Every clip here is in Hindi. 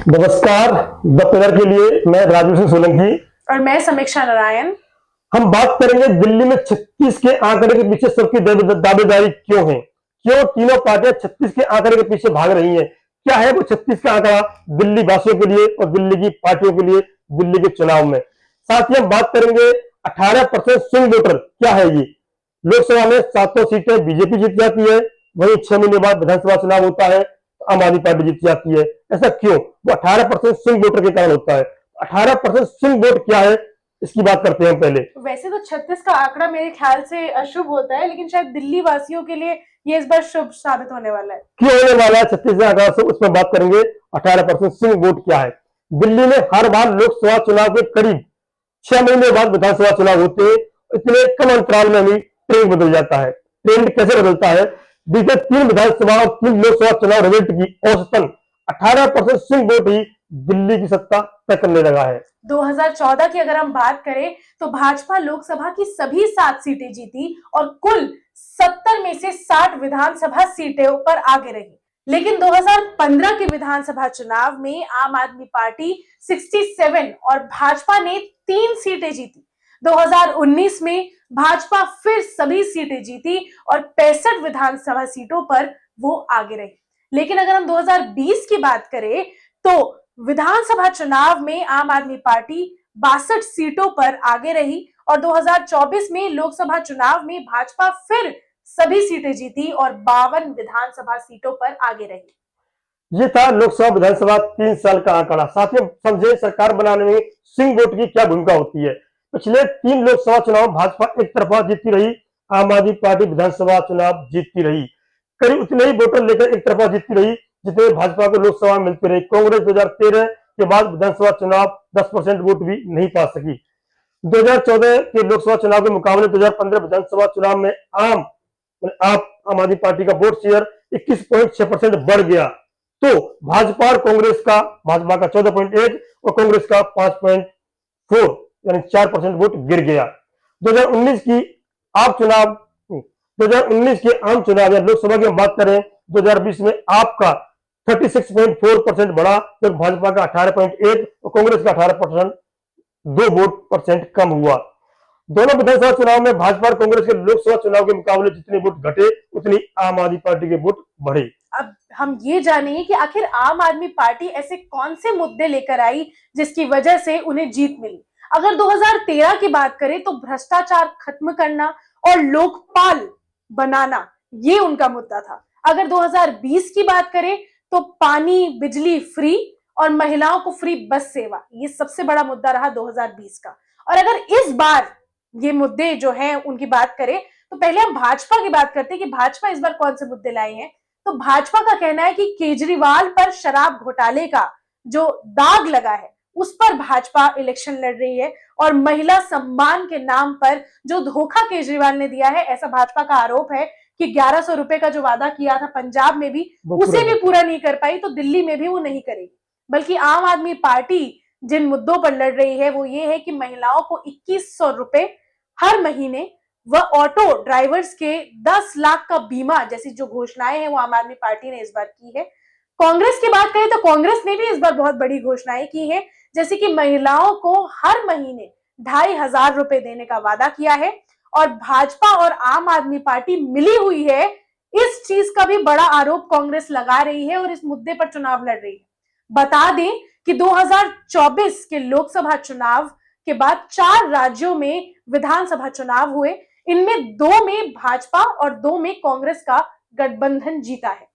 नमस्कार। द पिलर के लिए मैं राजू सिंह सोलंकी और मैं समीक्षा नारायण। हम बात करेंगे दिल्ली में 36 के आंकड़े के पीछे सबकी दावेदारी क्यों है, क्यों तीनों पार्टियां 36 के आंकड़े के पीछे भाग रही हैं, क्या है वो 36 का आंकड़ा दिल्ली वासियों के लिए और दिल्ली की पार्टियों के लिए दिल्ली के चुनाव में। साथ ही हम बात करेंगे 18% स्विंग वोटर क्या है। ये लोकसभा में 700 सीटें बीजेपी जीत जाती है, वहीं 6 महीने बाद विधानसभा चुनाव होता है, आम आदमी पार्टी जीत जाती है। ऐसा क्यों? वो 18% स्विंग वोटर के कारण होता है। 18% स्विंग वोट क्या है, इसकी बात करते हैं पहले। वैसे तो 36 का आंकड़ा मेरे ख्याल से अशुभ होता है, लेकिन शायद दिल्ली वासियों के लिए ये इस बार शुभ साबित होने वाला है। क्यों होने वाला है 36 का आंकड़ा, उसमें बात करेंगे। 18% स्विंग वोट क्या है। दिल्ली में हर बार लोकसभा चुनाव के करीब 6 महीने बाद विधानसभा चुनाव होते हैं। इतने कम अंतराल में भी ट्रेंड बदल जाता है। ट्रेंड कैसे बदलता है? बीते 3 विधानसभा और 3 लोकसभा चुनाव रिजल्ट की औसतन 18% स्विंग वोट ही दिल्ली की सत्ता तय करने लगा है। 2014 की अगर हम बात करें तो भाजपा लोकसभा की सभी 7 सीटें जीती और कुल 70 में से 60 विधानसभा सीटों पर आगे रही। लेकिन 2015 के विधानसभा चुनाव में आम आदमी पार्टी 67 और भाजपा ने 3 सीटें जीती। 2019 में भाजपा फिर सभी सीटें जीती और 65 विधानसभा सीटों पर वो आगे रही। लेकिन अगर हम 2020 की बात करें तो विधानसभा चुनाव में आम आदमी पार्टी 62 सीटों पर आगे रही और 2024 में लोकसभा चुनाव में भाजपा फिर सभी सीटें जीती और 52 विधानसभा सीटों पर आगे रही। ये था लोकसभा विधानसभा 3 साल का आंकड़ा। साथ ही समझे सरकार बनाने में स्विंग वोट की क्या भूमिका होती है। पिछले 3 लोकसभा चुनाव भाजपा एक तरफा जीतती रही, आम आदमी पार्टी विधानसभा चुनाव जीतती रही। करीब उतने ही वोटर लेकर एक तरफा जीतती रही जितने भाजपा को लोकसभा में मिलती रही। कांग्रेस 2013 के बाद विधानसभा चुनाव 10% वोट भी नहीं पा सकी। 2014 के लोकसभा चुनाव के मुकाबले 2015 विधानसभा चुनाव में आम आदमी पार्टी का वोट शेयर 21.6% बढ़ गया। तो भाजपा और कांग्रेस का, भाजपा का 14.1 और कांग्रेस का 5.4 यानी 4% वोट गिर गया। 2019 की आप चुनाव 2019 के आम चुनाव या लोकसभा की हम बात करें 2020 में आपका 36.4% बढ़ा, तो भाजपा का 18.1 और कांग्रेस का 18%, 2 वोट परसेंट कम हुआ। दोनों विधानसभा चुनाव में भाजपा और कांग्रेस के लोकसभा चुनाव के मुकाबले जितने वोट घटे उतनी आम आदमी पार्टी के वोट बढ़े। अब हम ये जानेंगे कि आखिर आम आदमी पार्टी ऐसे कौन से मुद्दे लेकर आई जिसकी वजह से उन्हें जीत मिली। अगर 2013 की बात करें तो भ्रष्टाचार खत्म करना और लोकपाल बनाना ये उनका मुद्दा था। अगर 2020 की बात करें तो पानी बिजली फ्री और महिलाओं को फ्री बस सेवा, ये सबसे बड़ा मुद्दा रहा 2020 का। और अगर इस बार ये मुद्दे जो हैं उनकी बात करें तो पहले हम भाजपा की बात करते हैं कि भाजपा इस बार कौन से मुद्दे लाए हैं। तो भाजपा का कहना है कि केजरीवाल पर शराब घोटाले का जो दाग लगा है उस पर भाजपा इलेक्शन लड़ रही है और महिला सम्मान के नाम पर जो धोखा केजरीवाल ने दिया है, ऐसा भाजपा का आरोप है कि 1100 रुपए का जो वादा किया था पंजाब में भी उसे भी पूरा नहीं कर पाई, तो दिल्ली में भी वो नहीं करेगी। बल्कि आम आदमी पार्टी जिन मुद्दों पर लड़ रही है वो ये है कि महिलाओं को 2100 रुपए हर महीने व ऑटो ड्राइवर्स के 10 लाख का बीमा जैसी जो घोषणाएं हैं वो आम आदमी पार्टी ने इस बार की है। कांग्रेस की बात करें तो कांग्रेस ने भी इस बार बहुत बड़ी घोषणाएं की है, जैसे कि महिलाओं को हर महीने 2500 रुपए देने का वादा किया है। और भाजपा और आम आदमी पार्टी मिली हुई है, इस चीज का भी बड़ा आरोप कांग्रेस लगा रही है और इस मुद्दे पर चुनाव लड़ रही है। बता दें कि 2024 के लोकसभा चुनाव के बाद 4 राज्यों में विधानसभा चुनाव हुए, इनमें 2 में भाजपा और 2 में कांग्रेस का गठबंधन जीता है।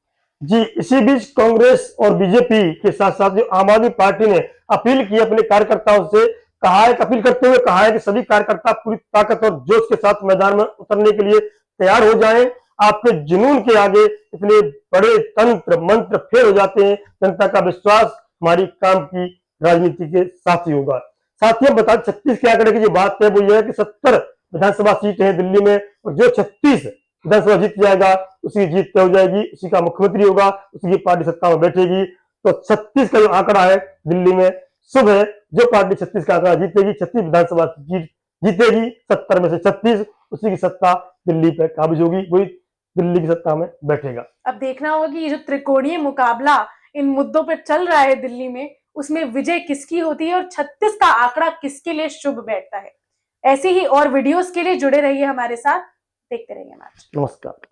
जी, इसी बीच कांग्रेस और बीजेपी के साथ साथ जो आम आदमी पार्टी ने अपील की अपने कार्यकर्ताओं से, कहा है, अपील करते हुए कहा है कि सभी कार्यकर्ता पूरी ताकत और जोश के साथ मैदान में उतरने के लिए तैयार हो जाएं। आपके जुनून के आगे इतने बड़े तंत्र मंत्र फेल हो जाते हैं। जनता का विश्वास हमारी काम की राजनीति के साथ ही होगा। साथ ही हम बता 36 के आंकड़े की जो बात है वो ये है कि 70 विधानसभा सीटें हैं दिल्ली में, और जो 36 विधानसभा जीत जाएगा उसकी जीत तय हो जाएगी, उसी का मुख्यमंत्री होगा, उसी की पार्टी सत्ता में बैठेगी। तो 36 का जो आंकड़ा है दिल्ली में शुभ है। जो पार्टी 36 का आंकड़ा जीतेगी, 36 विधानसभा जीतेगी, 70 में से 36, उसी की सत्ता दिल्ली पर काबिज होगी, वही दिल्ली की सत्ता में बैठेगा। अब देखना होगा कि ये जो त्रिकोणीय मुकाबला इन मुद्दों पर चल रहा है दिल्ली में उसमें विजय किसकी होती है और 36 का आंकड़ा किसके लिए शुभ बैठता है। ऐसी ही और वीडियोस के लिए जुड़े रहिए हमारे साथ, देखते रहिए मैच। नमस्कार।